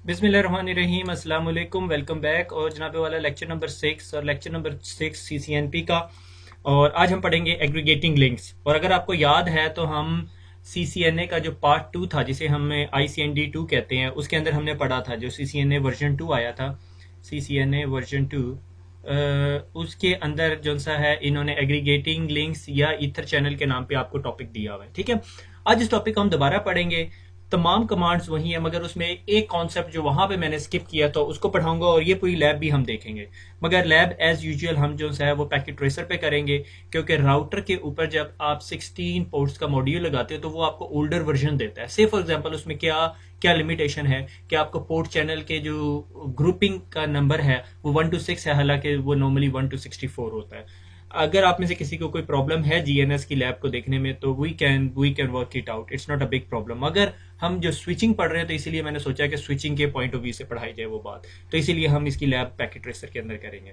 बिस्मिल्लाहिर्रहमानिर्रहीम अस्सलाम वालेकुम, वेलकम बैक। और जनाबे वाला लेक्चर नंबर 6 और लेक्चर नंबर 6 सीसीएनपी का। और आज हम पढ़ेंगे एग्रीगेटिंग लिंक्स। और अगर आपको याद है तो हम सीसीएनए का जो पार्ट 2 था, जिसे हम ICND 2 कहते हैं, उसके अंदर हमने पढ़ा था जो सीसीएनए वर्जन 2 आया था, सीसीएनए वर्जन 2। उसके अंदर जो सा है इन्होंने एग्रीगेटिंग लिंक्स या ईथर चैनल के नाम पे आपको टॉपिक दिया हुआ है। ठीक है, आज इस टॉपिक को हम दोबारा पढ़ेंगे। तमाम कमांड्स वही है, मगर उसमें एक कॉन्सेप्ट जो वहां पे मैंने स्किप किया तो उसको पढ़ाऊंगा, और ये पूरी लैब भी हम देखेंगे। मगर लैब एज यूजुअल हम जो है वो पैकेट ट्रेसर पे करेंगे, क्योंकि राउटर के ऊपर जब आप 16 पोर्ट्स का मॉड्यूल लगाते हो तो वो आपको ओल्डर वर्जन देता है। से फॉर एग्जांपल उसमें क्या क्या लिमिटेशन है कि आपको पोर्ट चैनल के जो ग्रुपिंग का नंबर है वो 1 to 6 है, हालांकि वो नॉर्मली 1 to 64 होता है। अगर आप में से किसी को कोई प्रॉब्लम है जीएनएस की लैब को देखने में तो we can work it out, it's not a big problem. अगर हम जो स्विचिंग पढ़ रहे हैं तो इसीलिए मैंने सोचा कि स्विचिंग के पॉइंट ऑफ व्यू से पढ़ाई जाए वो बात, तो इसीलिए हम इसकी लैब पैकेट ट्रेसर के अंदर करेंगे।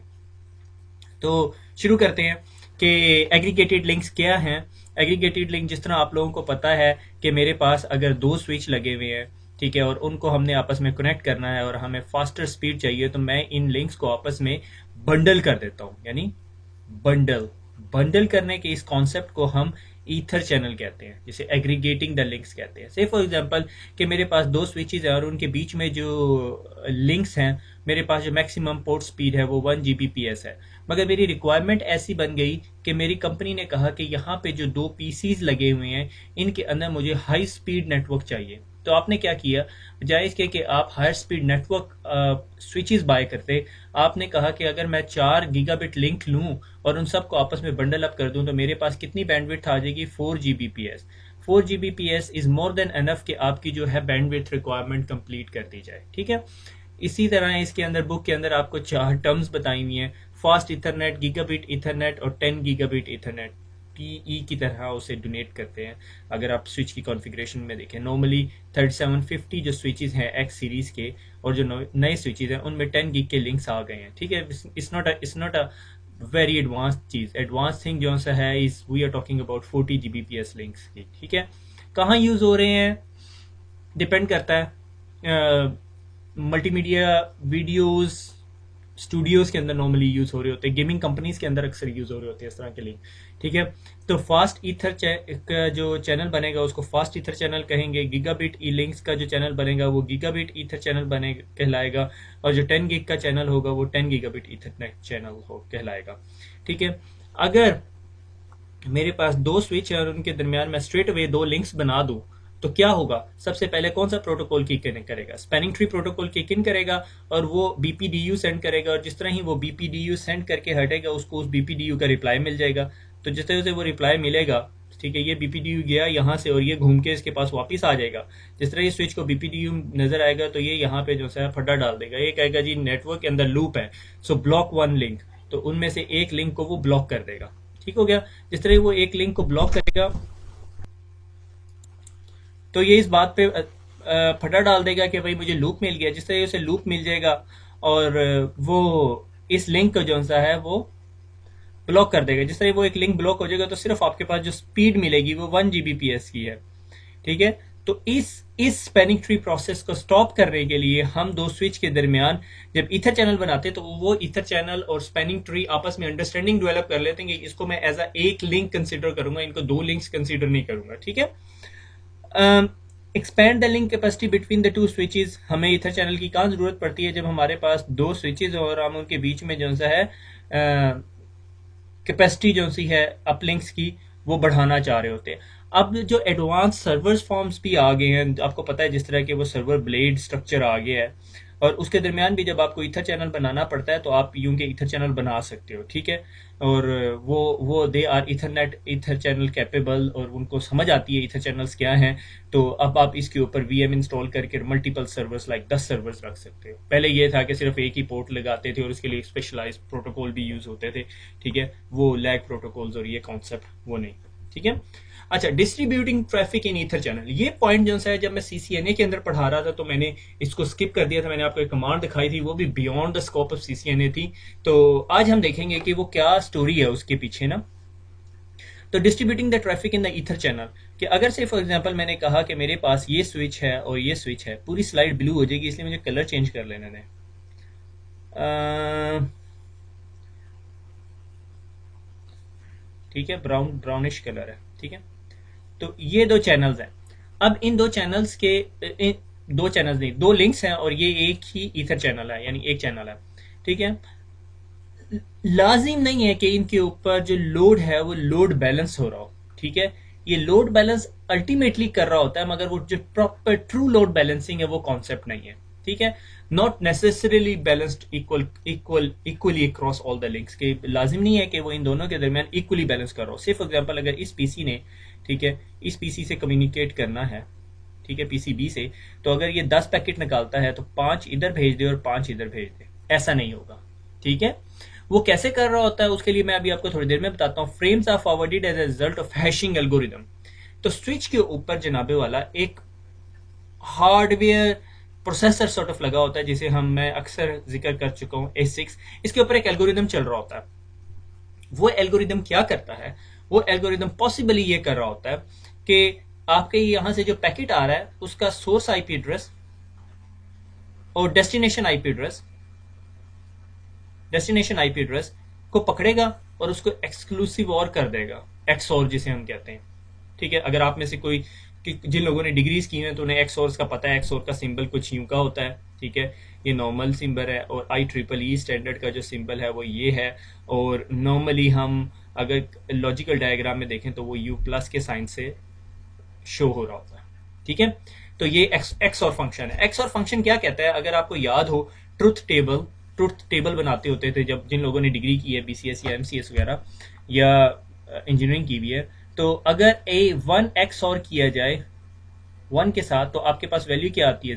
तो शुरू करते हैं कि एग्रीगेटेड लिंक्स क्या हैं। एग्रीगेटेड लिंक, जिस तरह आप लोगों को पता है कि मेरे पास अगर दो स्विच लगे हुए हैं, ठीक है, और उनको हमने आपस में कनेक्ट करना है और हमें फास्टर स्पीड चाहिए, तो मैं इन लिंक्स को आपस में बंडल कर देता हूं। यानी बंडल बंडल करने के इस कॉन्सेप्ट को हम ईथर चैनल कहते हैं, जिसे एग्रीगेटिंग द लिंक्स कहते हैं। से फॉर एग्जांपल कि मेरे पास दो स्विचेस हैं और उनके बीच में जो लिंक्स हैं, मेरे पास जो मैक्सिमम पोर्ट स्पीड है वो 1 Gbps है। मगर मेरी रिक्वायरमेंट ऐसी बन गई कि मेरी कंपनी ने कहा कि यहाँ पे जो दो पीसीज लगे हुए हैं इनके अंदर मुझे हाई स्पीड नेटवर्क चाहिए। तो आपने क्या किया, बजाय इसके कि आप higher speed network switches buy करते, आपने कहा कि अगर मैं 4 गीगाबिट लिंक लूं और उन सबको आपस में बंडल अप कर दूं तो मेरे पास कितनी बैंडविड्थ आ जाएगी, 4 Gbps। 4 Gbps is more than enough कि आपकी जो है बैंडविड्थ रिक्वायरमेंट कंप्लीट कर दी जाए। ठीक है, इसी तरह इसके अंदर बुक के अंदर आपको 4 टर्म्स बताई हुई हैं, फास्ट इथरनेट, गीगाबिट इथरनेट और 10 गीगाबिट इथरनेट। टीई की तरह उसे डोनेट करते हैं। अगर आप स्विच की कॉन्फ़िगरेशन में देखें, नॉर्मली 3750 जो स्विचेस हैं एक्स सीरीज के और जो नए स्विचेस हैं उनमें 10 गीग के लिंक्स आ गए हैं। ठीक है, it's not a very advance चीज। एडवांस थिंग जो सा है is we are talking about 40 Gbps links की। ठीक है, कहाँ यूज हो रहे हैं डिपेंड करता है। मल्टीमीडिया वीडियोस स्टूडियोज के अंदर नॉर्मली यूज हो रहे होते हैं, गेमिंग कंपनीज के अंदर अक्सर यूज हो रहे होते हैं इस तरह के लिंक। ठीक है, तो फास्ट ईथर का जो चैनल बनेगा उसको फास्ट ईथर चैनल कहेंगे। गीगाबिट ई लिंक्स का जो चैनल बनेगा वो गीगाबिट ईथर चैनल बने कहलाएगा, और जो 10 गिग का चैनल होगा वो 10 गीगाबिट ईथरनेट चैनल हो कहलाएगा। ठीक है, अगर मेरे पास दो स्विच है और उनके दरमियान मैं स्ट्रेट अवे दो लिंक्स बना दूं तो क्या होगा, सबसे पहले कौन सा प्रोटोकॉल किक इन करेगा, spanning tree protocol kick in करेगा और वो बीपीडीयू सेंड करेगा, और जिस तरह ही वो बीपीडीयू सेंड करके हटेगा उसको उस बीपीडीयू का रिप्लाई मिल जाएगा। तो जिस तरह से वो रिप्लाई मिलेगा, ठीक है, ये बीपीडीयू गया यहाँ से और ये घूम के इसके पास वापस आ जाएगा। जिस तरह ये स्विच को बीपीडीयू नजर आएगा तो ये यहाँ पे जो है फटा डाल देगा, ये कहेगा जी नेटवर्क के अंदर लूप है, सो ब्लॉक वन लिंक, तो उनमें से एक लिंक को वो ब्लॉक कर देगा। ठीक हो गया, जिस तरह वो एक लिंक को ब्लॉक करेगा तो ये इस बात पे फटा डाल देगा कि भाई मुझे लूप मिल गया। जिस तरह उसे लूप मिल जाएगा और वो इस लिंक को जो सा है वो ब्लॉक कर देगा। जिस तरह वो एक लिंक ब्लॉक हो जाएगा तो सिर्फ आपके पास जो स्पीड मिलेगी वो 1 Gbps की है। ठीक है, तो इस स्पैनिंग ट्री प्रोसेस को स्टॉप करने के लिए हम दो स्विच के दरमियान जब ईथर चैनल बनाते हैं तो वो ईथर चैनल और स्पैनिंग ट्री आपस में अंडरस्टैंडिंग डेवलप कर लेते हैं कि इसको मैं एज अ एक लिंक कंसीडर करूंगा, इनको दो लिंक्स कंसीडर नहीं करूंगा। ठीक है, expand the link capacity between the two switches. हमें ईथर चैनल की कहाँ जरूरत पड़ती है, जब हमारे पास दो स्विचेस और हम उनके बीच में जो सा है कैपेसिटी जो सी है अपलिंक्स की वो बढ़ाना चाह रहे होते हैं। अब जो एडवांस सर्वर्स फॉर्म्स भी आ गए हैं, आपको पता है जिस तरह के वो सर्वर ब्लेड स्ट्रक्चर आ गया है, और उसके दरमियान भी जब आपको ईथर चैनल बनाना पड़ता है तो आप यूं के ईथर चैनल बना सकते हो। ठीक है, और वो they are ethernet ether channel capable, और उनको समझ आती है ईथर चैनल्स क्या हैं। तो अब आप इसके ऊपर वीएम इंस्टॉल करके मल्टीपल सर्वर्स लाइक 10 सर्वर्स रख सकते हो। पहले ये था कि सिर्फ एक ही पोर्ट लगाते थे और उसके लिए स्पेशलाइज प्रोटोकॉल भी यूज होते थे। ठीक है, वो लैग प्रोटोकॉल्स और ये कॉन्सेप्ट वो नहीं। ठीक है, अच्छा, distributing traffic in ether channel, ये पॉइंट जो है जब मैं सीसीएनए के अंदर पढ़ा रहा था तो मैंने इसको स्किप कर दिया था। मैंने आपको एक कमांड दिखाई थी, वो भी beyond the scope of CCNA थी। तो आज हम देखेंगे कि वो क्या स्टोरी है उसके पीछे ना। तो distributing the traffic in the ether channel, कि अगर से फॉर एग्जांपल मैंने कहा कि मेरे पास ये स्विच है और ये स्विच है, पूरी स्लाइड ब्लू हो जाएगी, इसलिए मुझे कलर चेंज कर लेने दें। ठीक है, ब्राउनिश कलर है। ठीक है, तो ये दो चैनल्स हैं। अब इन दो चैनल्स के दो चैनल्स नहीं, दो लिंक्स हैं और ये एक ही ईथर चैनल है, यानी एक चैनल है। ठीक है, लाजिम नहीं है कि इनके ऊपर जो लोड है वो लोड बैलेंस हो रहा हो। ठीक है, ये लोड बैलेंस अल्टीमेटली कर रहा होता है, मगर वो जो प्रॉपर ट्रू लोड बैलेंसिंग है वो कॉन्सेप्ट नहीं है। ठीक है, not necessarily balanced equally across all the links, के लाजिम नहीं है कि वो इन दोनों के दरमियान इक्वली बैलेंस कर रहा हो। से फॉर एग्जांपल अगर इस पीसी ने, ठीक है, इस पीसी से कम्युनिकेट करना है, ठीक है, पीसीबी से, तो अगर ये 10 पैकेट निकालता है तो 5 इधर भेज दे और 5 इधर भेज दे, ऐसा नहीं होगा। ठीक है, वो कैसे कर रहा होता है उसके लिए मैं अभी आपको थोड़ी देर में बताता हूँ। Frames are forwarded as a result of hashing algorithm. तो स्विच के ऊपर जनाबे वाला एक हार्डवेयर प्रोसेसर सॉर्ट ऑफ लगा होता है, जिसे मैं अक्सर जिक्र कर चुका हूँ, A6। इसके ऊपर एक एल्गोरिदम चल रहा होता है। वो एल्गोरिदम क्या करता है, वो एल्गोरिदम पॉसिबली ये कर रहा होता है कि आपके यहां से जो पैकेट आ रहा है उसका सोर्स आईपी एड्रेस और डेस्टिनेशन आईपी एड्रेस को पकड़ेगा और उसको एक्सक्लूसिव और कर देगा, एक्सओर जिसे हम कहते हैं। ठीक है, अगर आप में से कोई जिन लोगों ने डिग्रीज की हैं तो उन्हें एक्सओर का पता है। एक्सओर का सिंबल कुछ यूं का होता है। ठीक है, ये नॉर्मल सिंबल है और IEEE स्टैंडर्ड का जो सिंबल है वो ये है। और नॉर्मली हम अगर लॉजिकल डायग्राम में देखें तो वो U+ के साइन से शो हो रहा होता है। ठीक है, तो ये एक्सओर फंक्शन है। एक्सओर फंक्शन क्या कहता है, अगर आपको याद हो, ट्रुथ टेबल बनाते होते थे जब जिन लोगों ने डिग्री की है, BCS या MCS वगैरह या इंजीनियरिंग की भी है, तो अगर A1 XOR किया जाए 1 के साथ तो आपके पास वैल्यू क्या आती है,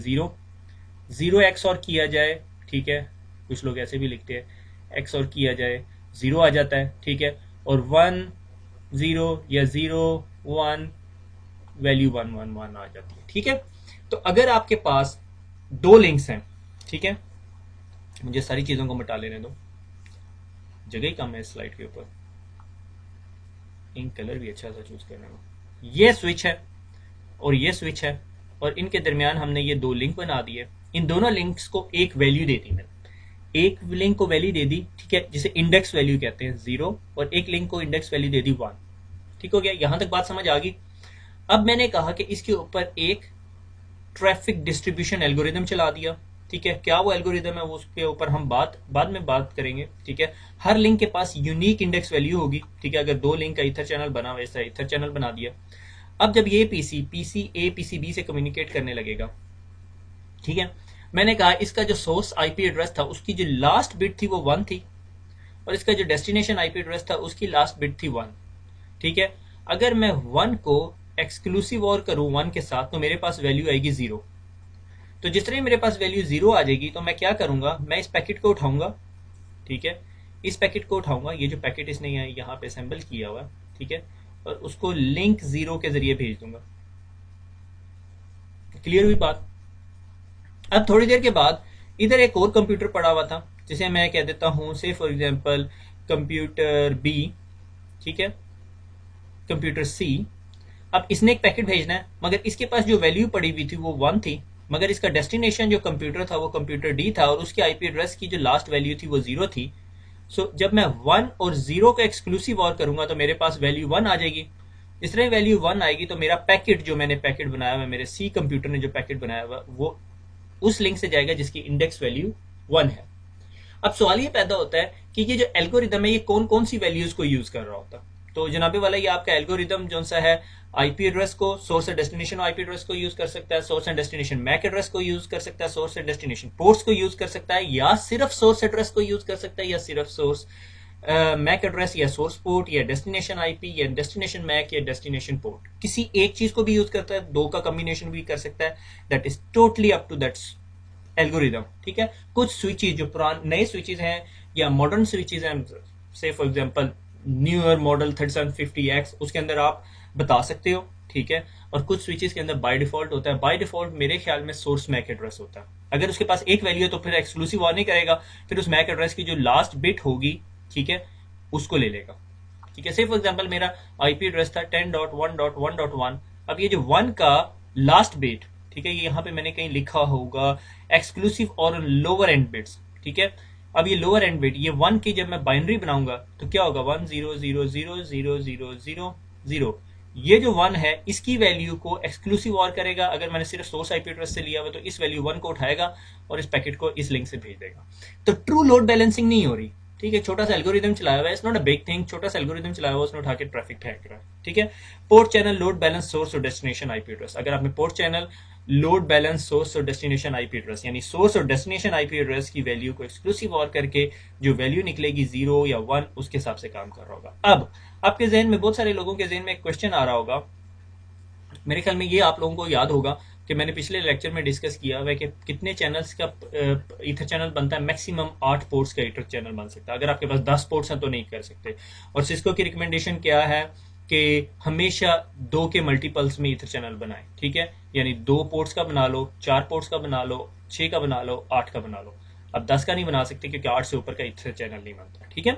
0 XOR किया जाए, ठीक है, कुछ लोग ऐसे भी लिखते हैं, XOR किया जाए 0 आ जाता है। ठीक है, और 1 0 या 0 1 वैल्यू 1 1 1 आ जाती है। ठीक है, तो अगर आपके पास दो लिंक्स हैं, ठीक है, मुझे सारी चीजों को मिटा लेने दो, जगह ही कम है इस स्लाइड के ऊपर, इन कलर भी अच्छा सा चूज करने को। ये स्विच है और ये स्विच है और इनके दरमियान हमने ये दो लिंक बना दिए। इन दोनों लिंक्स को एक वैल्यू दे दी मैंने, एक लिंक को वैल्यू दे दी, ठीक है, जिसे इंडेक्स वैल्यू कहते हैं 0, और एक लिंक को इंडेक्स वैल्यू दे दी 1। ठीक हो गया, यहां तक बात समझ आ गई। अब मैंने कहा कि इसके ऊपर एक ट्रैफिक डिस्ट्रीब्यूशन एल्गोरिदम चला दिया। ठीक है, क्या वो एल्गोरिदम है वो उसके ऊपर हम बाद में बात करेंगे। ठीक है, हर लिंक के पास यूनिक इंडेक्स वैल्यू होगी। ठीक है, अगर दो लिंक का ईथर चैनल बना, वैसा ईथर चैनल बना दिया। अब जब ये पीसी ए पीसी बी से कम्युनिकेट करने लगेगा, ठीक है, मैंने कहा इसका जो सोर्स आईपी एड्रेस था उसकी जो लास्ट बिट थी वो 1 थी और इसका जो डेस्टिनेशन आईपी एड्रेस था उसकी लास्ट बिट थी 1। ठीक है, अगर मैं 1 को एक्सक्लूसिव और करूं 1 के साथ तो मेरे पास वैल्यू आएगी 0। तो जिस तरह मेरे पास वैल्यू 0 आ जाएगी तो मैं क्या करूंगा, मैं इस पैकेट को उठाऊंगा। ठीक है, इस पैकेट को उठाऊंगा, ये जो पैकेट इसने यहाँ पे असेंबल किया हुआ, ठीक है, और उसको लिंक 0 के जरिए भेज दूंगा। क्लियर हुई बात। अब थोड़ी देर के बाद इधर एक और कंप्यूटर पड़ा हुआ था जिसे मैं कह देता हूं से फॉर एग्जांपल कंप्यूटर बी, ठीक है, कंप्यूटर सी। अब इसने एक पैकेट भेजना है, मगर इसके पास जो वैल्यू पड़ी हुई थी वो 1 थी, मगर इसका डेस्टिनेशन जो कंप्यूटर था वो कंप्यूटर डी था और उसकी आईपी एड्रेस की जो लास्ट वैल्यू थी वो 0 थी। सो जब मैं 1 और 0 को एक्सक्लूसिव और करूंगा तो मेरे पास वैल्यू 1 आ जाएगी। जिस तरह वैल्यू 1 आएगी तो मेरा पैकेट, जो मैंने पैकेट बनाया हुआ, मेरे सी कंप्यूटर ने जो पैकेट बनाया हुआ, वो उस लिंक से जाएगा जिसकी इंडेक्स वैल्यू 1 है। अब सवाल ये पैदा होता है कि ये जो एल्गोरिदम है ये कौन कौन सी वैल्यूज को यूज कर रहा होता है। तो जनाबे वाला ये आपका एल्गोरिदम जो सा है, आईपी एड्रेस को, source and destination IP address को यूज कर सकता है, source and destination MAC address को यूज कर सकता है, सोर्स एंड डेस्टिनेशन पोर्ट्स को यूज कर सकता है, या सिर्फ सोर्स एड्रेस को यूज कर सकता है, या सिर्फ सोर्स मैक एड्रेस या सोर्स पोर्ट या डेस्टिनेशन आईपी या डेस्टिनेशन मैक या डेस्टिनेशन पोर्ट, किसी एक चीज को भी यूज करता है, दो का कॉम्बिनेशन भी कर सकता है। That is totally up to that algorithm. ठीक है, कुछ स्विचेज जो पुराने नए स्विचेज हैं या मॉडर्न स्विचेज हैं, से for example newer model 3750X, उसके अंदर आप बता सकते हो। ठीक है, और कुछ स्विचेस के अंदर बाय डिफॉल्ट होता है, बाय डिफॉल्ट मेरे ख्याल में सोर्स मैक एड्रेस होता है। अगर उसके पास एक वैल्यू है तो फिर एक्सक्लूसिव और नहीं करेगा, फिर उस मैक एड्रेस की जो लास्ट बिट होगी, ठीक है, उसको ले लेगा। ठीक है, से फॉर एग्जांपल मेरा आईपी एड्रेस था 10.1.1.1, अब ये जो 1 का लास्ट बिट, ठीक है, ये यहाँ पे मैंने कहीं लिखा होगा एक्सक्लूसिव और लोअर एंड बिट्स, ठीक है। अब ये लोअर एंड बिट, ये 1 की जब मैं बाइनरी बनाऊंगा तो क्या होगा, 1 0 0 0 0 0 0, ये जो 1 है इसकी वैल्यू को एक्सक्लूसिव और करेगा। अगर मैंने सिर्फ सोर्स आईपी एड्रेस से लिया हुआ तो इस वैल्यू 1 को उठाएगा और इस पैकेट को इस लिंक से भेज देगा। तो ट्रू लोड बैलेंसिंग नहीं हो रही, ठीक है। छोटा सा एल्गोरिदम चलाया हुआ है, it's not a big thing, छोटा सा एल्गोरिदम चलाया हुआ, उसने उठा के ट्रैफिक फेंक रहा है, ठीक है। Port channel load balance source और डेस्टिनेशन आईपी एड्रेस, अगर आपने port channel load balance source और डेस्टिनेशन आईपी एड्रेस, यानी सोर्स और डेस्टिनेशन आईपी एड्रेस की वैल्यू को एक्सक्लूसिव और करके जो वैल्यू निकलेगी 0 या 1 उसके हिसाब से काम कर रहा होगा। अब आपके जहन में, बहुत सारे लोगों के जहन में एक क्वेश्चन आ रहा होगा, मेरे ख्याल में ये आप लोगों को याद होगा कि मैंने पिछले लेक्चर में डिस्कस किया हुआ है कि कितने चैनल्स का ईथर चैनल बनता है। मैक्सिमम 8 पोर्ट्स का ईथर चैनल बन सकता है। अगर आपके पास 10 पोर्ट्स हैं तो नहीं कर सकते। और सिस्को की रिकमेंडेशन क्या है कि हमेशा 2 के मल्टीपल्स में ईथर चैनल बनाएं, ठीक है। यानी 2 पोर्ट्स का बना लो, 4 पोर्ट्स का बना लो, 6 का बना लो, 8 का बना लो। अब 10 का नहीं बना सकते क्योंकि 8 से ऊपर का ईथर चैनल नहीं बनता, ठीक है।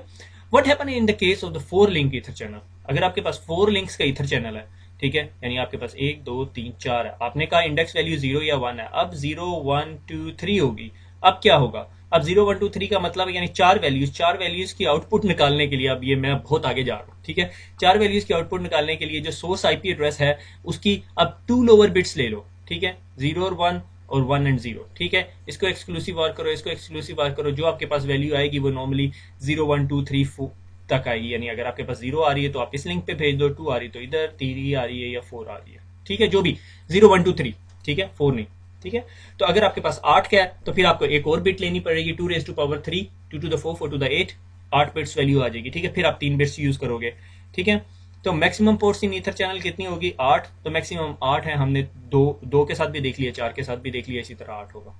What happen in the case of the 4 link ether channel, अगर आपके पास 4 लिंक्स का ईथर चैनल है, ठीक है, यानी आपके पास 1 2 3 4 है, आपने कहा इंडेक्स वैल्यू 0 या 1 है, अब 0 1 2 3 होगी। अब क्या होगा, अब 0 1 2 3 का मतलब यानी 4 वैल्यूज की आउटपुट निकालने के लिए, अब ये मैं बहुत आगे जा रहा हूँ, ठीक है। 4 वैल्यूज की आउटपुट निकालने के लिए जो सोर्स आईपी एड्रेस है उसकी अब 2 लोअर बिट्स ले लो, ठीक है, 0 और 1 और 1 एंड 0, ठीक है। इसको एक्सक्लूसिव और करो, इसको एक्सक्लूसिव और करो, जो आपके पास वैल्यू आएगी वो नॉर्मली 0 1 2 3 4 तक आएगी। यानी अगर आपके पास 0 आ रही है तो आप इस लिंक पे भेज दो, 2 आ रही है तो इधर, 3 आ रही है या 4 आ रही है, ठीक है, जो भी 0 1 2 3, ठीक है, 4 नहीं, ठीक है। तो अगर आपके पास 8 का है तो फिर आपको एक और बिट लेनी पड़ेगी, 2 raised to power 3, 2 to the 4, 4 to the 8, 8 bits value आ जाएगी, ठीक है। फिर आप 3 बिट्स यूज करोगे, ठीक है। तो maximum ports in ether channel कितनी होगी, 8। तो मैक्सिमम 8 है, हमने 2 के साथ भी देख लिया, 4 के साथ भी देख लिया, इसी तरह 8 होगा,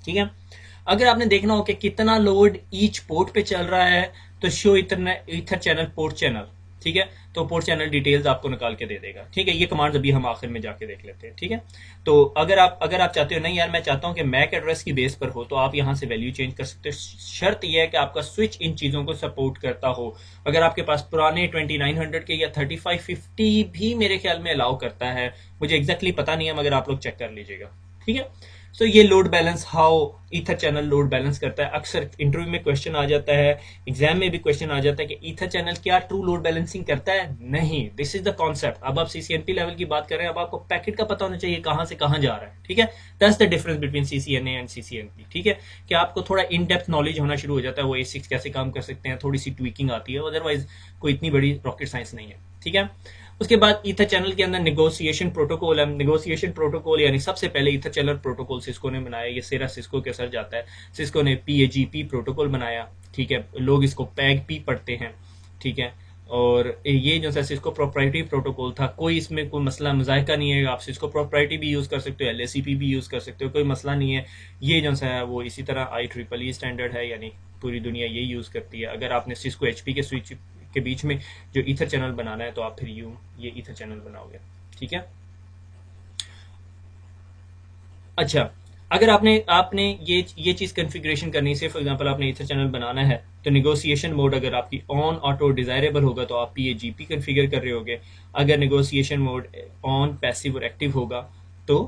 ठीक है। अगर आपने देखना हो कि कितना लोड ईच पोर्ट पे चल रहा है तो show ether channel port channel, ठीक है। तो पोर्ट चैनल डिटेल्स आपको निकाल के दे देगा, ठीक है। ये कमांड्स अभी हम आखिर में जाके देख लेते हैं, ठीक है। तो अगर आप चाहते हो नहीं यार मैं चाहता हूं कि मैक एड्रेस की बेस पर हो, तो आप यहां से वैल्यू चेंज कर सकते हो। शर्त यह है कि आपका स्विच इन चीजों को सपोर्ट करता हो। अगर आपके पास पुराने 2900 के या 3550 भी मेरे ख्याल में अलाउ करता है, मुझे एग्जैक्टली पता नहीं है, मगर आप लोग चेक कर लीजिएगा, ठीक है। सो ये load balance, how ether channel load balance करता है। अक्सर इंटरव्यू में क्वेश्चन आ जाता है, एग्जाम में भी क्वेश्चन आ जाता है कि ईथर चैनल क्या ट्रू लोड बैलेंसिंग करता है। नहीं, दिस इज द कॉन्सेप्ट। अब आप सीसीएनपी लेवल की बात कर रहे हैं, अब आपको पैकेट का पता होना चाहिए कहां से कहां जा रहा है, ठीक है। That's the difference between CCNA and CCNP, ठीक है। कि आपको थोड़ा इन डेप्थ नॉलेज होना शुरू हो जाता है, वो A6 कैसे काम कर सकते हैं, थोड़ी सी ट्वीकिंग आती है, अदरवाइज कोई इतनी बड़ी रॉकेट साइंस नहीं है, ठीक है। उसके बाद ईथर चैनल के अंदर नेगोशिएशन प्रोटोकॉल है। नेगोशिएशन प्रोटोकॉल यानी सबसे पहले ईथर चैनल प्रोटोकॉल सिस्को ने बनाया, ये सेरा सिस्को के असर जाता है। सिस्को ने PAGP प्रोटोकॉल बनाया, ठीक है, लोग इसको PAGP पढ़ते हैं, ठीक है। और ये जो सा सिस्को प्रोप्राइटरी प्रोटोकॉल था, कोई इसमें कोई मसला मजायका नहीं है, आप सिस्को प्रोप्राइटरी भी यूज कर सकते हो, LACP भी यूज कर सकते हो, कोई मसला नहीं है। ये जो सा है वो इसी तरह IEEE स्टैंडर्ड है, यानी पूरी दुनिया ये यूज करती है। अगर आपने सिस्को HP के स्विच के बीच में जो ईथर चैनल बनाना है तो आप फिर ये ईथर चैनल बनाओगे, ठीक है। अच्छा, अगर आपने ये चीज कॉन्फ़िगरेशन करनी है, फॉर एग्जांपल आपने ईथर चैनल बनाना है तो नेगोशिएशन मोड अगर आपकी ऑन ऑटो डिजायरेबल होगा तो आप PAGP कॉन्फ़िगर कर रहे होगे। अगर नेगोशिएशन मोड ऑन पैसिव और एक्टिव होगा तो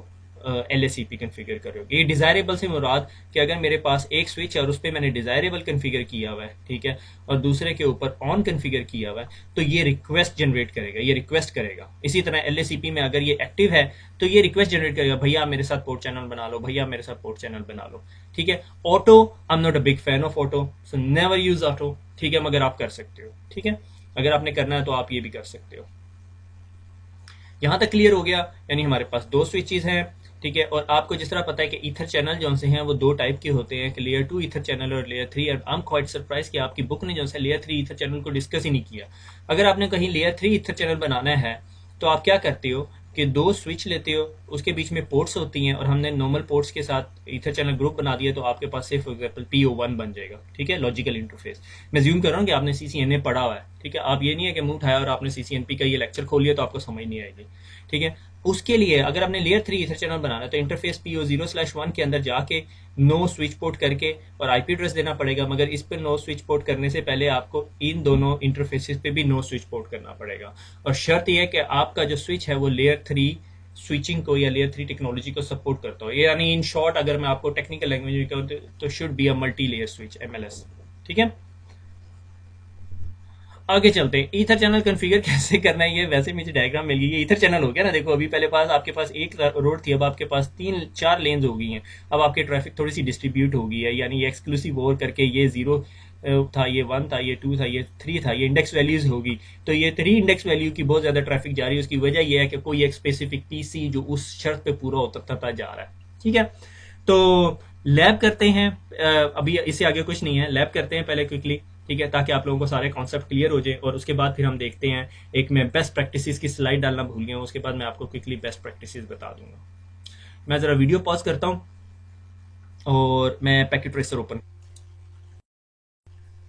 LACP कॉन्फ़िगर कर रहे होगे। ये डिजायरेबल से मुराद कि अगर मेरे पास एक स्विच है और उस पर मैंने डिजायरेबल कॉन्फ़िगर किया हुआ है, ठीक है, और दूसरे के ऊपर ऑन कॉन्फ़िगर किया हुआ है, तो ये रिक्वेस्ट जनरेट करेगा, ये रिक्वेस्ट करेगा। इसी तरह LACP में अगर ये एक्टिव है तो ये रिक्वेस्ट जनरेट करेगा, भैया मेरे साथ पोर्ट चैनल बना लो, भैया मेरे साथ पोर्ट चैनल बना लो, ठीक है। Auto, I am not a big fan of auto, so never use auto, ठीक है, मगर आप कर सकते हो, ठीक है। अगर आपने करना है तो आप ये भी कर सकते हो। यहां तक क्लियर हो गया। यानी हमारे पास 2 स्विचेस हैं, ठीक है। और आपको जिस तरह पता है कि ईथर चैनल जो से हैं वो 2 टाइप के होते हैं, कि लेयर 2 ईथर चैनल और layer 3। I am quite surprise कि आपकी बुक ने जो है लेयर 3 ईथर चैनल को डिस्कस ही नहीं किया। अगर आपने कहीं लेयर 3 ईथर चैनल बनाना है तो आप क्या करते हो कि 2 स्विच लेते हो, उसके बीच में पोर्ट्स होती हैं, और हमने नॉर्मल पोर्ट्स के साथ ईथर चैनल ग्रुप बना दिया, तो आपके पास से फॉर एग्जांपल PO1 बन जाएगा, ठीक है, लॉजिकल इंटरफेस। मैं ज्यूम कर रहा हूँ कि आपने CCNA पढ़ा हुआ है, ठीक है। आप ये नहीं है कि मुंह उठाया और आपने CCNP का ये लेक्चर खोल लिया तो आपको समझ नहीं आएगी, ठीक है। उसके लिए अगर आपने लेयर 3 ईथर चैनल बनाना है तो इंटरफेस PO0/1 के अंदर जाके नो स्विच पोर्ट करके और आईपी एड्रेस देना पड़ेगा, मगर इस पर नो स्विच पोर्ट करने से पहले आपको इन दोनों इंटरफेसेस पे भी नो स्विच पोर्ट करना पड़ेगा। और शर्त यह है कि आपका जो स्विच है वो लेयर 3 स्विचिंग को या लेयर 3 टेक्नोलॉजी को सपोर्ट करता हो, यानी इन शॉर्ट अगर मैं आपको टेक्निकल लैंग्वेज में कहूँ तो should be a multi layer switch, MLS। ठीक है, आगे चलते हैं। ईथर चैनल कॉन्फ़िगर कैसे करना है, ये वैसे मुझे डायग्राम मिल गई है। ईथर चैनल हो गया ना, देखो अभी पहले पास आपके पास एक रोड थी, अब आपके पास 3-4 लेन्स हो गई हैं। अब आपकी ट्रैफिक थोड़ी सी डिस्ट्रीब्यूट हो गई है, यानी ये एक्सक्लूसिव ओवर करके ये 0 था, ये 1 था, ये 2 था, ये 3 था, ये इंडेक्स वैल्यूज होगी। तो ये 3 इंडेक्स वैल्यू की बहुत ज़्यादा ट्रैफिक जा रही है। उसकी वजह यह है कि कोई एक स्पेसिफिक पीसी जो उस शर्त पे पूरा होता जा रहा है। ठीक है, तो लैब करते हैं। अभी इससे आगे कुछ नहीं है, लैब करते हैं पहले क्विकली, ठीक है, ताकि आप लोगों को सारे कॉन्सेप्ट क्लियर हो जाए। और उसके बाद फिर हम देखते हैं, एक मैं बेस्ट प्रैक्टिसेस की स्लाइड डालना भूल गया हूँ, उसके बाद मैं आपको क्विकली बेस्ट प्रैक्टिसेस बता दूंगा। मैं ज़रा वीडियो पॉज करता हूँ और मैं पैकेट ट्रेसर ओपन।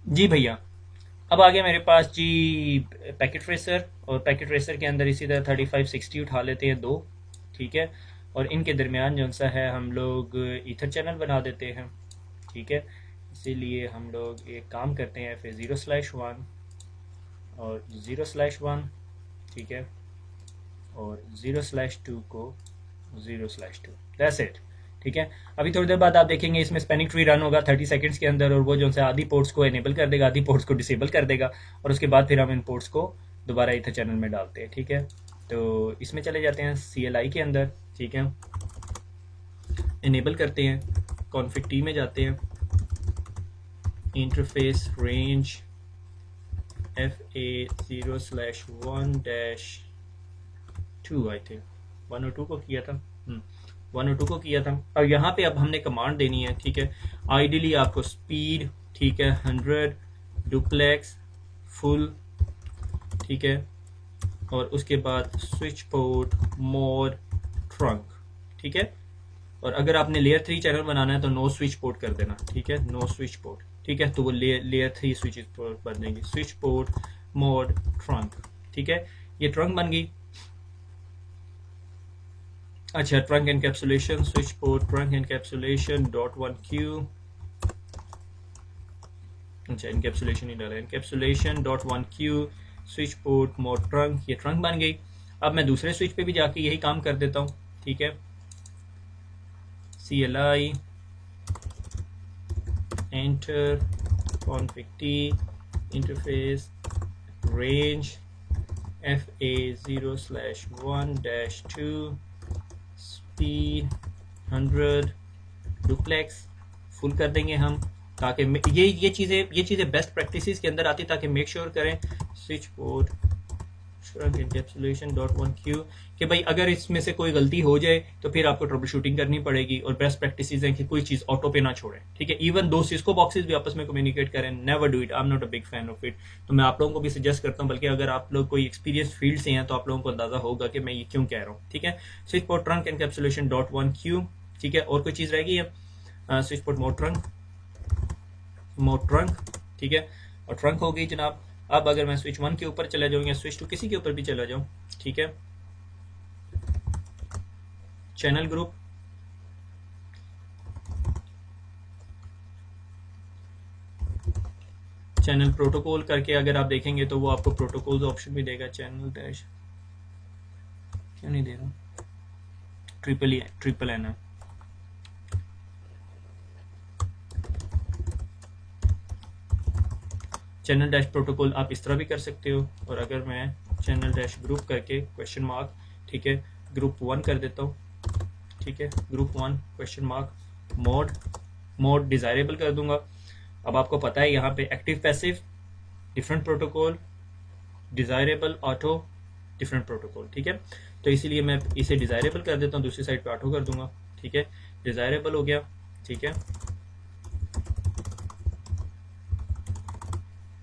जी भैया, अब आ गया मेरे पास जी पैकेट ट्रेसर, और पैकेट ट्रेसर के अंदर इसी तरह 3560 उठा लेते हैं दो। ठीक है, और इनके दरमियान जो सा है हम लोग ईथर चैनल बना देते हैं। ठीक है, इसीलिए हम लोग एक काम करते हैं, फिर 0/1 और 0/1, ठीक है, और 0/2 को 0/2, दैट्स इट। ठीक है, अभी थोड़ी देर बाद आप देखेंगे इसमें स्पैनिंग ट्री रन होगा 30 सेकंड्स के अंदर, और वो जो है आधी पोर्ट्स को एनेबल कर देगा, आधी पोर्ट्स को डिसेबल कर देगा, और उसके बाद फिर हम इन पोर्ट्स को दोबारा ईथर चैनल में डालते हैं। ठीक है, तो इसमें चले जाते हैं CLI के अंदर। ठीक है, इनेबल करते हैं, कॉन्फ़िग टी में जाते हैं, interface range FA0/1-2, I think 1 और 2 को किया था, 1 और 2 को किया था। और यहाँ पे अब हमने कमांड देनी है। ठीक है, आइडियली आपको स्पीड, ठीक है, 100 डुप्लेक्स फुल, ठीक है, और उसके बाद स्विच पोर्ट मोड ट्रंक। ठीक है, और अगर आपने लेयर 3 चैनल बनाना है तो नो स्विच पोर्ट कर देना। ठीक है, नो स्विच पोर्ट। ठीक है, तो वो लेयर 3 स्विच पोर्ट बन देंगे, स्विच पोर्ट मोड ट्रंक। ठीक है, ये ट्रंक बन गई। अच्छा, trunk encapsulation switch port trunk encapsulation .1q, अच्छा एनकैप्सुलेशन ही डाला, encapsulation .1q switch port mode trunk, ये ट्रंक बन गई। अब मैं दूसरे स्विच पे भी जाके यही काम कर देता हूँ। ठीक है, CLI enter config t interface range FA0/1-2 speed 100 duplex full कर देंगे हम, ताकि ये चीज़ें बेस्ट प्रैक्टिसेस के अंदर आती, ताकि मेक श्योर करें स्विच पोर्ट encapsulation.1q कि भाई अगर इसमें से कोई गलती हो जाए तो फिर आपको ट्रबल शूटिंग करनी पड़ेगी। और बेस्ट प्रैक्टिसेस हैं कि कोई चीज़ ऑटो पे ना छोड़ें। ठीक है, इवन दो सिस्को बॉक्सेस भी आपस में कम्युनिकेट करें, never do it, I am not a big fan of it. तो मैं आप लोगों को भी सजेस्ट करता हूँ, बल्कि अगर आप लोग कोई एक्सपीरियंस फील्ड से हैं तो आप लोगों को अंदाजा होगा कि मैं ये क्यों कह रहा हूँ। ठीक है, स्विच पोर्ट ट्रंक encapsulation.1q। ठीक है, और कोई चीज़ रहेगी है, स्विच पोर्ट मोड ट्रंक। ठीक है, और ट्रंक हो गई जनाब। अब अगर मैं स्विच 1 के ऊपर चला जाऊँ या स्विच 2 किसी के ऊपर भी चला जाऊँ, ठीक है, चैनल ग्रुप, चैनल प्रोटोकॉल करके अगर आप देखेंगे तो वो आपको प्रोटोकॉल ऑप्शन भी देगा। चैनल डैश क्यों नहीं दे रहा, ट्रिपल एन है। चैनल डैश प्रोटोकॉल आप इस तरह भी कर सकते हो। और अगर मैं चैनल डैश ग्रुप करके क्वेश्चन मार्क, ठीक है, ग्रुप 1 कर देता हूँ। ठीक है, group 1 question mark mode desirable कर दूंगा। अब आपको पता है यहाँ पे active passive different protocol, desirable auto different protocol. ठीक है, तो इसीलिए मैं इसे डिज़ायरेबल कर देता हूँ, दूसरी साइड पे ऑटो कर दूंगा। ठीक है, डिज़ायरेबल हो गया। ठीक है,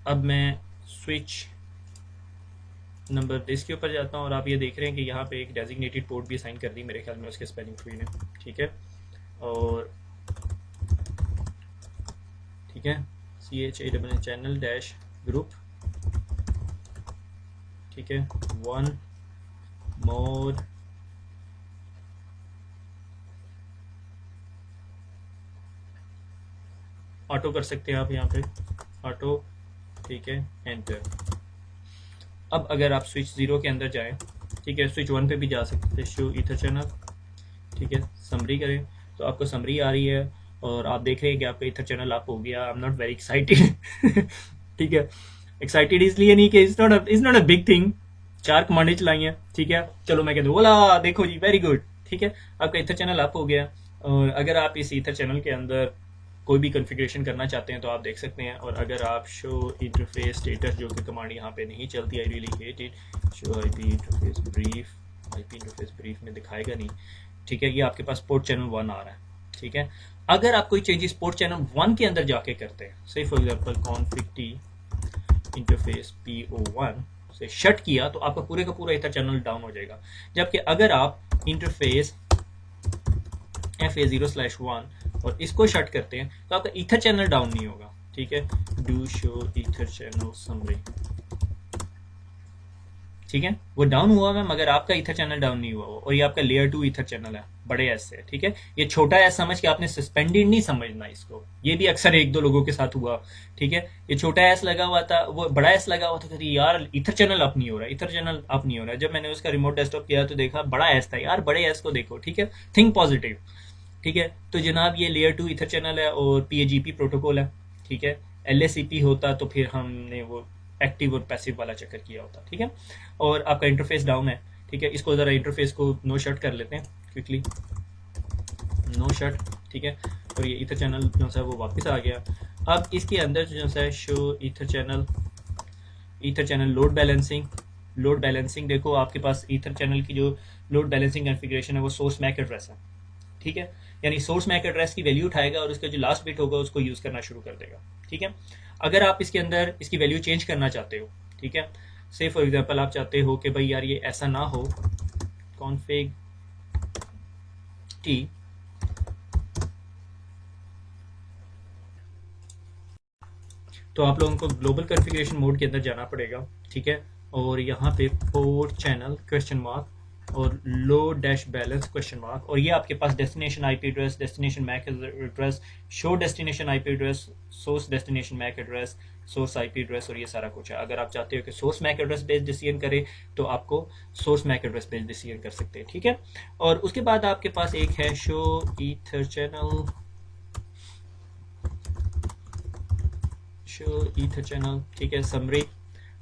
अब मैं स्विच नंबर दिस के ऊपर जाता हूँ, और आप ये देख रहे हैं कि यहाँ पे एक डेजिग्नेटेड पोर्ट भी असाइन कर दी मेरे ख्याल में उसके स्पेलिंग ट्री ने। ठीक है, और ठीक है, CHA चैनल डैश ग्रुप, ठीक है, 1 मोड ऑटो कर सकते हैं आप यहाँ पे, ऑटो, ठीक है, एंटर। अब अगर आप स्विच 0 के अंदर जाएं, ठीक है, स्विच 1 पे भी जा सकते हैं, शो ईथर चैनल, ठीक है, समरी करें तो आपको समरी आ रही है और आप देख रहे हैं कि आपका ईथर चैनल अप हो गया। I am not very excited ठीक है, एक्साइटेड इसलिए नहीं कि it's not a big thing, 4 कमांडें चलाई हैं, ठीक है। चलो मैं कहता हूँ बोला, देखो जी, वेरी गुड, ठीक है, आपका ईथर चैनल अप हो गया। और अगर आप इस ईथर चैनल के अंदर कोई भी कॉन्फ़िगरेशन करना चाहते हैं तो आप देख सकते हैं। और अगर आप शो इंटरफेस स्टेटस, जो कि कमांड यहाँ पे नहीं चलती, I really hate it, show IP interface brief, IP interface brief में दिखाएगा नहीं, ठीक है, ये आपके पास पोर्ट चैनल 1 आ रहा है, ठीक है। अगर आप कोई चेंजेस पोर्ट चैनल 1 के अंदर जाके करते हैं, से for example config T interface PO1 से शट किया, तो आपका पूरे का पूरा ईथर चैनल डाउन हो जाएगा। जबकि अगर आप इंटरफेस FA0/1 और इसको शट करते हैं तो आपका ईथर चैनल डाउन नहीं होगा, ठीक है। Do show ether channel summary, ठीक है, वो डाउन हुआ है मगर आपका ईथर चैनल डाउन नहीं हुआ। और ये आपका लेयर 2 ईथर चैनल है, बड़े एस से, ठीक है। ये छोटा एस समझ के आपने सस्पेंडेड नहीं समझना इसको, ये भी अक्सर 1-2 लोगों के साथ हुआ, ठीक है। ये छोटा एस लगा हुआ था, वो बड़ा एस लगा हुआ था, कहती यार ईथर चैनल अप नहीं हो रहा, ईथर चैनल अप नहीं हो रहा। जब मैंने उसका रिमोट डेस्कटॉप किया तो देखा बड़ा एस था, यार बड़े एस को देखो, ठीक है, थिंक पॉजिटिव, ठीक है। तो जनाब ये लेयर 2 ईथर चैनल है और PAGP प्रोटोकॉल है, ठीक है। LACP होता तो फिर हमने वो एक्टिव और पैसिव वाला चक्कर किया होता, ठीक है। और आपका इंटरफेस डाउन है, ठीक है। इसको ज़रा इंटरफेस को नो शट कर लेते हैं क्विकली, नो शट, ठीक है। और ये ईथर चैनल जो है वो वापस आ गया। अब इसके अंदर जो है show ether channel, ether channel load balancing, load balancing देखो आपके पास ईथर चैनल की जो लोड बैलेंसिंग कॉन्फ़िगरेशन है वो सोर्स मैक एड्रेस है, ठीक है। यानी सोर्स मैक एड्रेस की वैल्यू उठाएगा और उसका जो लास्ट बिट होगा उसको यूज़ करना शुरू कर देगा, ठीक है। अगर आप इसके अंदर इसकी वैल्यू चेंज करना चाहते हो, ठीक है, से फॉर एग्जांपल आप चाहते हो कि भाई यार ये ऐसा ना हो, कॉन्फिग टी तो आप लोगों को ग्लोबल कॉन्फ़िगरेशन मोड के अंदर जाना पड़ेगा, ठीक है। और यहाँ पे पोर्ट चैनल क्वेश्चन मार्क और low dash balance question mark, और ये आपके पास destination IP address, destination MAC address, show destination IP address, source destination MAC address, source IP address, और ये सारा कुछ है। अगर आप चाहते हो कि source MAC address based decision करे तो आपको source MAC address based decision कर सकते हैं, ठीक है। और उसके बाद आपके पास एक है show ether channel, show ether channel, ठीक है, समरी,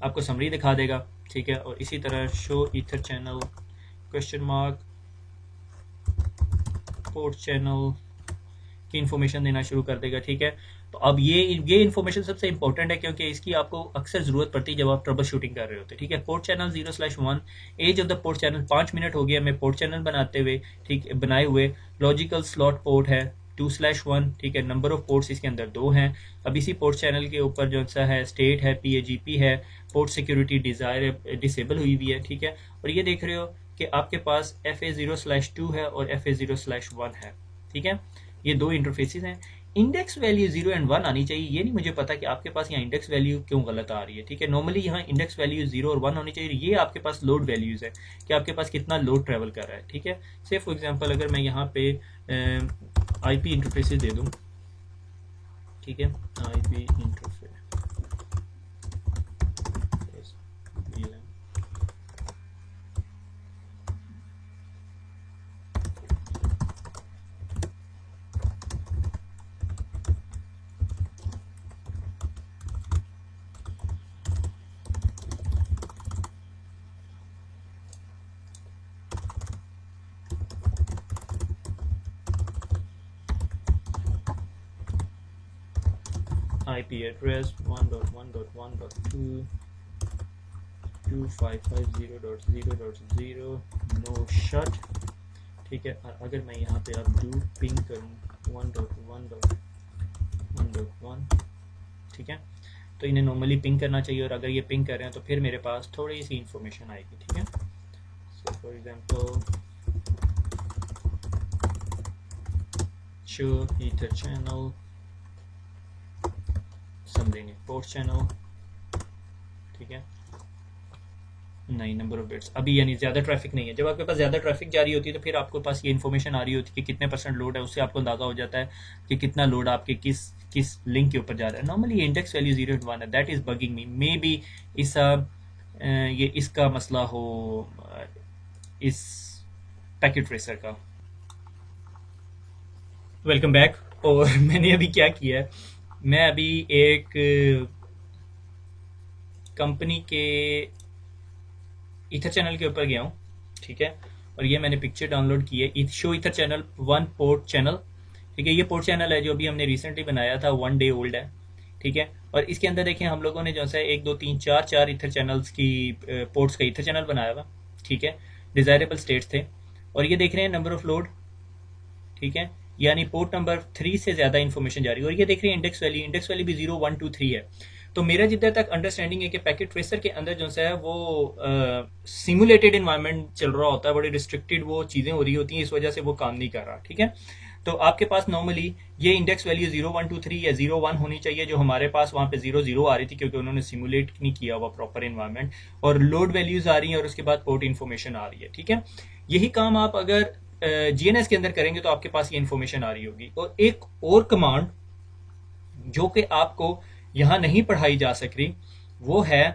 आपको समरी दिखा देगा, ठीक है। और इसी तरह show ether channel question mark port channel की इंफॉर्मेशन देना शुरू कर देगा, ठीक है। तो अब ये इन्फॉर्मेशन सबसे इंपॉर्टेंट है क्योंकि इसकी आपको अक्सर ज़रूरत पड़ती है जब आप ट्रबल शूटिंग कर रहे होते हैं, ठीक है। Port channel 0/1, as of the port channel 5 minute हो गया मैं पोर्ट चैनल बनाते हुए, ठीक, बनाए हुए। लॉजिकल स्लॉट पोर्ट है 2/1, ठीक है। नंबर ऑफ पोर्ट्स इसके अंदर 2 हैं। अब इसी पोर्ट चैनल के ऊपर जो सा है स्टेट है, PAGP है, पोर्ट सिक्योरिटी डिसेबल हुई हुई है, ठीक है। और ये देख रहे हो कि आपके पास FA0/2 है और FA0/1 है, ठीक है। ये 2 इंटरफेसेस हैं। इंडेक्स वैल्यू 0 एंड 1 आनी चाहिए, ये नहीं मुझे पता कि आपके पास यहाँ इंडेक्स वैल्यू क्यों गलत आ रही है, ठीक है। नॉर्मली यहाँ इंडेक्स वैल्यू 0 और 1 होनी चाहिए। ये आपके पास लोड वैल्यूज है कि आपके पास कितना लोड ट्रेवल कर रहा है, ठीक है। से फॉर एग्जांपल अगर मैं यहाँ पे IP इंटरफेसेस दे दूँ, ठीक है, IP interface IP address 1.1.1.2.2550.0.0 no shut, ठीक है। और अगर मैं यहाँ पे अब डू पिंग करूँ 1.1.1.1, ठीक है, तो इन्हें नॉर्मली पिंग करना चाहिए। और अगर ये पिंग कर रहे हैं तो फिर मेरे पास थोड़ी सी इंफॉर्मेशन आएगी, ठीक है। So for example show ether channel समझेंगे, पोर्ट चैनल, ठीक है, नहीं, नंबर ऑफ बिट्स अभी यानी ज़्यादा ट्रैफिक नहीं है। जब आपके पास ज़्यादा ट्रैफिक जारी होती है तो फिर आपके पास ये इन्फॉर्मेशन आ रही होती है कि कितने % लोड है, उससे आपको अंदाज़ा हो जाता है कि कितना लोड आपके किस किस लिंक के ऊपर जा रहा है। नॉर्मली इंडेक्स वैल्यू 0.1 है, that is bugging me, may be इस ये इसका मसला हो इस पैकेट ट्रेसर का। Welcome back. और मैंने अभी क्या किया है, मैं अभी एक कंपनी के ईथर चैनल के ऊपर गया हूँ, ठीक है, और ये मैंने पिक्चर डाउनलोड की है, show ether channel 1 port channel, ठीक है। ये पोर्ट चैनल है जो अभी हमने रिसेंटली बनाया था, 1 डे ओल्ड है, ठीक है। और इसके अंदर देखें हम लोगों ने जो है 1 2 3 4 4 ईथर चैनल्स की पोर्ट्स का ईथर चैनल बनाया हुआ, ठीक है। डिजायरेबल स्टेट्स थे, और ये देख रहे हैं नंबर ऑफ लोड, ठीक है, यानी पोर्ट नंबर 3 से ज़्यादा इन्फॉर्मेशन जा रही है। और ये देख रहे हैं इंडेक्स वैल्यू भी 0 1 2 3 है। तो मेरा जितना तक अंडरस्टैंडिंग है कि पैकेट ट्रेसर के अंदर जो है वो सिमुलेटेड इन्वायरमेंट चल रहा होता है, बड़ी रिस्ट्रिक्टेड वो चीज़ें हो रही होती हैं, इस वजह से वो काम नहीं कर रहा, ठीक है। तो आपके पास नॉर्मली ये इंडेक्स वैल्यू 0 1 2 3 या 0 1 होनी चाहिए, जो हमारे पास वहाँ पे 0 0 आ रही थी क्योंकि उन्होंने सिमुलेट नहीं किया हुआ प्रॉपर इन्वायरमेंट, और लोड वैल्यूज आ रही हैं और उसके बाद पोर्ट इन्फॉर्मेशन आ रही है, ठीक है। यही काम आप अगर जीएनएस के अंदर करेंगे तो आपके पास ये इन्फॉर्मेशन आ रही होगी। और एक और कमांड जो कि आपको यहां नहीं पढ़ाई जा सक रही, वो है,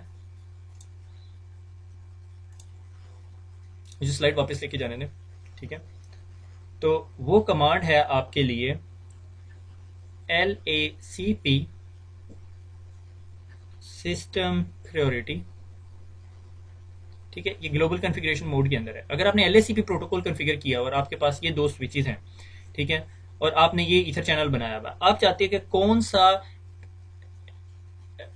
मुझे स्लाइड वापस लेके जाने दें, ठीक है। तो वो कमांड है आपके लिए LACP सिस्टम प्रायोरिटी, ठीक है। ये ग्लोबल कॉन्फ़िगरेशन मोड के अंदर है। अगर आपने LACP प्रोटोकॉल कॉन्फ़िगर किया और आपके पास ये 2 स्विचेस हैं, ठीक है, और आपने ये ईथर चैनल बनाया हुआ, आप चाहते हैं कि कौन सा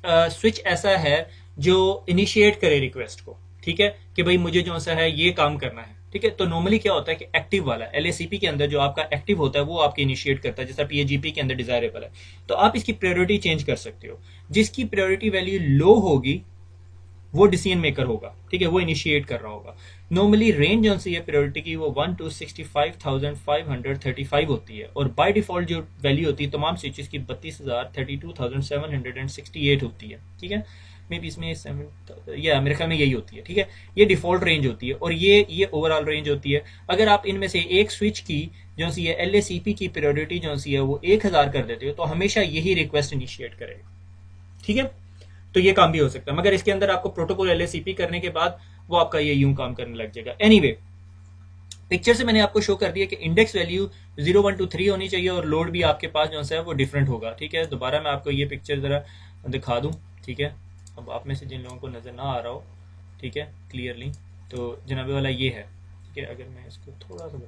स्विच ऐसा है जो इनिशिएट करे रिक्वेस्ट को, ठीक है, कि भाई मुझे जो सा है ये काम करना है, ठीक है। तो नॉर्मली क्या होता है कि एक्टिव वाला LACP के अंदर जो आपका एक्टिव होता है वो आपके इनिशिएट करता है, जैसा PAGP के अंदर डिजायरेबल है। तो आप इसकी प्रायोरिटी चेंज कर सकते हो, जिसकी प्रायोरिटी वैल्यू लो होगी वो डिसीजन मेकर होगा, ठीक है, वो इनिशिएट कर रहा होगा। नॉर्मली रेंज जो सी है प्रायोरिटी की वो 1 to 65,535 होती है, और बाय डिफॉल्ट जो वैल्यू होती है तमाम स्विचेस की 32,768 होती है, ठीक है। मे बी इसमें 7 या मेरे ख्याल में यही होती है, ठीक है। ये डिफॉल्ट रेंज होती है और ये ओवरऑल रेंज होती है। अगर आप इनमें से एक स्विच की जो सी है LACP की प्रायोरिटी जो सी है वो 1000 कर देते हो तो हमेशा यही रिक्वेस्ट इनिशिएट करेगा, ठीक है। तो ये काम भी हो सकता है, मगर इसके अंदर आपको प्रोटोकॉल LACP करने के बाद वो आपका ये यूं काम करने लग जाएगा। एनीवे, पिक्चर से मैंने आपको शो कर दिया कि इंडेक्स वैल्यू 0 1 2 3 होनी चाहिए और लोड भी आपके पास जो है वो डिफरेंट होगा, ठीक है। दोबारा मैं आपको ये पिक्चर जरा दिखा दूं, ठीक है। अब आप में से जिन लोगों को नजर ना आ रहा हो, ठीक है, क्लियरली, तो जनाबे वाला ये है, ठीक है। अगर मैं इसको थोड़ा सा,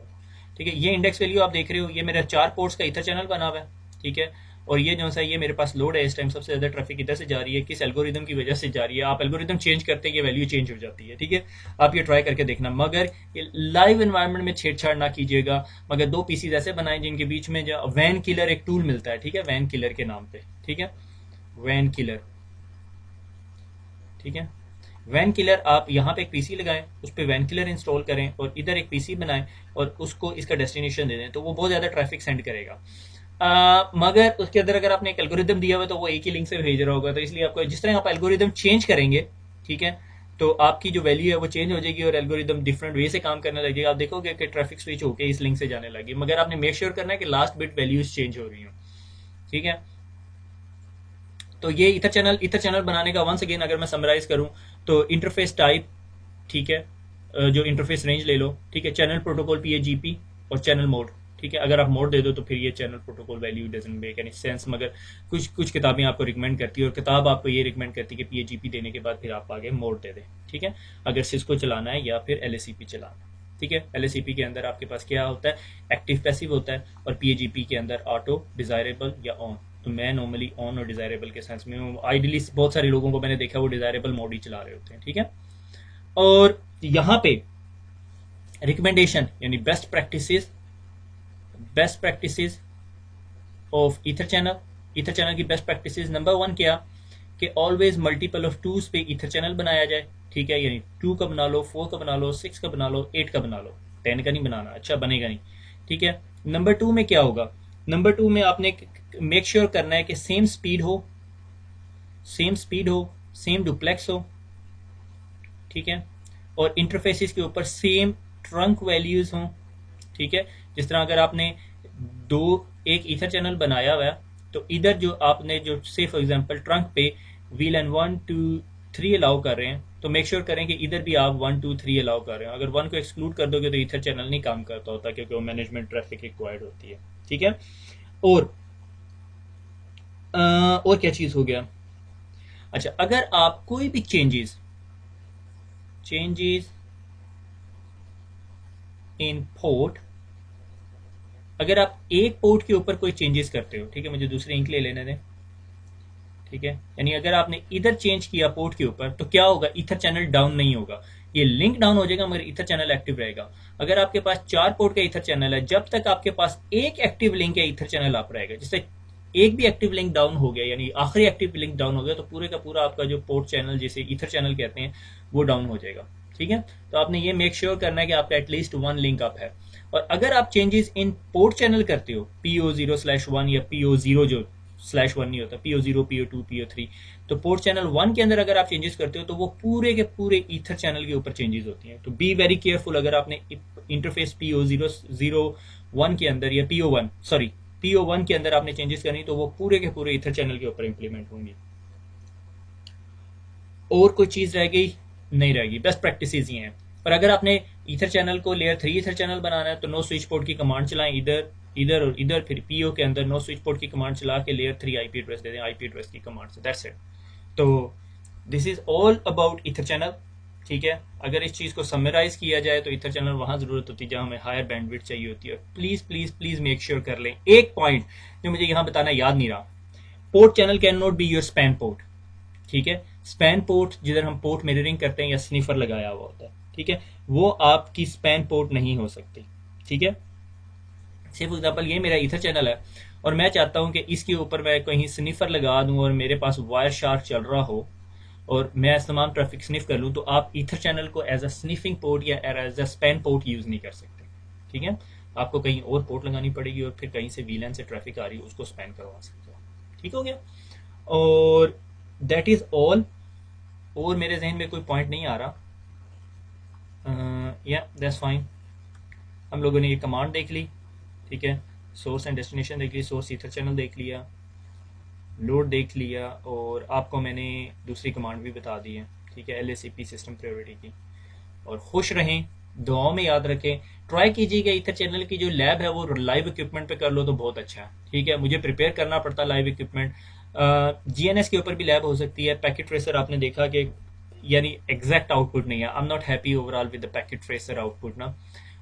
ठीक है, ये इंडेक्स वैल्यू आप देख रहे हो, ये मेरा 4 पोर्ट्स का ईथर चैनल बना हुआ है, ठीक है। और ये जो सा ये मेरे पास लोड है, इस टाइम सबसे ज्यादा ट्रैफिक इधर से जा रही है, किस एल्गोरिदम की वजह से जा रही है। आप एल्गोरिदम चेंज करते हैं ये वैल्यू चेंज हो जाती है, ठीक है। आप ये ट्राई करके देखना, मगर लाइव एनवायरनमेंट में छेड़छाड़ ना कीजिएगा। मगर 2 पीसीज ऐसे बनाएं जिनके बीच में जो वैन किलर एक टूल मिलता है, ठीक है, वैन किलर के नाम पे, ठीक है, वैन किलर, ठीक है। वैन किलर, आप यहाँ पे एक पीसी लगाएं, उस पर वैन किलर इंस्टॉल करें और इधर एक पीसी बनाएं और उसको इसका डेस्टिनेशन दे दें, तो वो बहुत ज़्यादा ट्रैफिक सेंड करेगा। मगर उसके अंदर अगर आपने एक एल्गोरिदम दिया हुआ तो वो एक ही लिंक से भेज रहा होगा, तो इसलिए आपको जिस तरह आप एल्गोरिदम चेंज करेंगे, ठीक है, तो आपकी जो वैल्यू है वो चेंज हो जाएगी और एल्गोरिदम डिफरेंट वे से काम करने लगेगा। आप देखोगे कि ट्रैफिक स्विच होकर इस लिंक से जाने लगी, मगर आपने मेक श्योर करना है कि लास्ट बिट वैल्यूज चेंज हो रही हो, ठीक है। तो ये ईथर चैनल बनाने का वंस अगेन अगर मैं समराइज करूं तो इंटरफेस टाइप, ठीक है, जो इंटरफेस रेंज ले लो, ठीक है, चैनल प्रोटोकॉल PAGP और चैनल मोड, ठीक है। अगर आप मोड दे दो तो फिर ये channel protocol value doesn't make any sense, मगर कुछ किताबें आपको रिकमेंड करती है और किताब आपको ये रिकमेंड करती है कि PAGP देने के बाद फिर आप आगे मोड दे दें, ठीक है, अगर सिस्को चलाना है या फिर LACP चलाना है, ठीक है। LACP के अंदर आपके पास क्या होता है, एक्टिव पैसिव होता है, और PAGP के अंदर ऑटो, डिजायरेबल या ऑन। तो मैं नॉर्मली ऑन और डिजायरेबल के सेंस में हूँ। आइडियली बहुत सारे लोगों को मैंने देखा वो डिजायरेबल मोड ही चला रहे होते हैं, ठीक है। और यहाँ पे रिकमेंडेशन यानी best practices of ether channel की बेस्ट प्रैक्टिसेस, नंबर 1 क्या कि ऑलवेज मल्टीपल ऑफ 2 पे ईथर चैनल बनाया जाए, ठीक है, यानी 2 का बना लो, 4 का बना लो, 6 का बना लो, 8 का बना लो, 10 का नहीं बनाना, अच्छा बनेगा नहीं, ठीक है। नंबर 2 में क्या होगा, नंबर 2 में आपने मेक श्योर करना है कि सेम स्पीड हो, सेम डुप्लेक्स हो, ठीक है, और इंटरफेसिस के ऊपर सेम ट्रंक वैल्यूज हों, ठीक है। जिस तरह अगर आपने एक ईथर चैनल बनाया हुआ है, तो इधर जो आपने जो से फॉर एग्जांपल ट्रंक पे व्हील एंड 1 2 3 अलाउ कर रहे हैं, तो मेक श्योर करें कि इधर भी आप 1 2 3 अलाउ कर रहे हो। अगर 1 को एक्सक्लूड कर दोगे तो ईथर चैनल नहीं काम करता होता, क्योंकि वो मैनेजमेंट ट्रैफिक रिक्वायर्ड होती है। ठीक है। और और क्या चीज हो गया? अच्छा, अगर आप कोई भी चेंजेस इन पोर्ट, अगर आप एक पोर्ट के ऊपर कोई चेंजेस करते हो, ठीक है, मुझे दूसरी इंक ले लेने दें, ठीक है, यानी अगर आपने इधर चेंज किया पोर्ट के ऊपर, तो क्या होगा? ईथर चैनल डाउन नहीं होगा, ये लिंक डाउन हो जाएगा मगर ईथर चैनल एक्टिव रहेगा। अगर आपके पास 4 पोर्ट का ईथर चैनल है, जब तक आपके पास एक एक्टिव लिंक है ईथर चैनल आप रहेगा। जिससे एक भी एक्टिव लिंक डाउन हो गया, यानी आखिरी एक्टिव लिंक डाउन हो गया, तो पूरे का पूरा आपका जो पोर्ट चैनल, जिसे ईथर चैनल कहते हैं, वो डाउन हो जाएगा। ठीक है। तो आपने ये मेक श्योर करना है कि आपका एटलीस्ट 1 लिंक अप है। और अगर आप चेंजेस इन पोर्ट चैनल करते हो, PO0/1 या PO0 जो /1 नहीं होता, PO0 PO2 PO3, तो पोर्ट चैनल 1 के अंदर अगर आप चेंजेस करते हो तो वो पूरे के पूरे ईथर चैनल के ऊपर चेंजेस होती हैं। तो बी वेरी केयरफुल। अगर आपने इंटरफेस PO0 के अंदर या PO1 के अंदर आपने चेंजेस करनी, तो वो पूरे के पूरे ईथर चैनल के ऊपर इंप्लीमेंट होंगी। और कोई चीज रह गई? नहीं रहेगी। बेस्ट प्रैक्टिसेस ये हैं। पर अगर आपने ईथर चैनल को लेयर 3 ईथर चैनल बनाना है, तो नो स्विच पोर्ट की कमांड चलाएं, इधर और इधर, फिर पीओ के अंदर नो स्विच पोर्ट की कमांड चला के लेयर 3 आईपी एड्रेस दे दें, आईपी एड्रेस की कमांड से। That's it. तो this is all about ether channel. ठीक है। अगर इस चीज को समराइज किया जाए तो ईथर चैनल वहां जरूरत होती है जहां हमें हायर बैंडविड्थ चाहिए होती है। Please please please make sure कर लें एक पॉइंट जो मुझे यहां बताना याद नहीं रहा, port channel can not be your span port. ठीक है। स्पैन पोर्ट जिधर हम पोर्ट मिररिंग करते हैं या स्निफर लगाया हुआ होता है, ठीक है, वो आपकी स्पैन पोर्ट नहीं हो सकती। ठीक है। सिर्फ एग्जांपल, ये मेरा ईथर चैनल है और मैं चाहता हूं कि इसके ऊपर मैं कहीं स्निफर लगा दूं और मेरे पास वायर शार्क चल रहा हो और मैं तमाम ट्रैफिक स्निफ कर लूं, तो आप ईथर चैनल को एज अ स्निफिंग पोर्ट या as a span port use नहीं कर सकते। ठीक है। आपको कहीं और पोर्ट लगानी पड़ेगी और फिर कहीं से वीलैन से ट्रैफिक आ रही है उसको स्पैन करवा सकते हो। ठीक हो गया। और दैट इज ऑल। और मेरे जहन में कोई पॉइंट नहीं आ रहा। या दैट्स फाइन। हम लोगों ने ये कमांड देख ली, ठीक है, सोर्स एंड डेस्टिनेशन देख ली, सोर्स ईथर चैनल देख लिया, लोड देख लिया, और आपको मैंने दूसरी कमांड भी बता दी है, ठीक है, LACP सिस्टम प्रायोरिटी की। और खुश रहें, दुआओं में याद रखें, ट्राई कीजिएगा ईथर चैनल की जो लैब है वो लाइव इक्विपमेंट पे कर लो तो बहुत अच्छा है। ठीक है। मुझे प्रिपेयर करना पड़ता लाइव इक्विपमेंट। GNS के ऊपर भी लैब हो सकती है। पैकेट ट्रेसर आपने देखा कि यानी एग्जैक्ट आउटपुट नहीं है। I am not happy overall with the packet tracer output ना,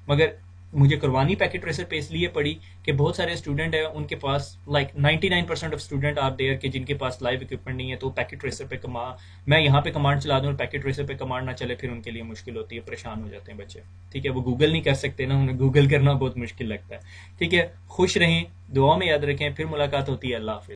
मगर मुझे करवानी पैकेट ट्रेसर पे इसलिए पड़ी कि बहुत सारे स्टूडेंट हैं उनके पास like 99% of student are there कि जिनके पास लाइव इक्विपमेंट नहीं है, तो पैकेट ट्रेसर पे मैं यहाँ पे कमांड चला दूँ और पैकेट ट्रेसर पे कमांड ना चले, फिर उनके लिए मुश्किल होती है, परेशान हो जाते हैं बच्चे। ठीक है। वो गूगल नहीं कर सकते ना, उन्हें गूगल करना बहुत मुश्किल लगता है। ठीक है। खुश रहें, दुआ में याद रखें, फिर मुलाकात होती है। अल्लाह हाफिज।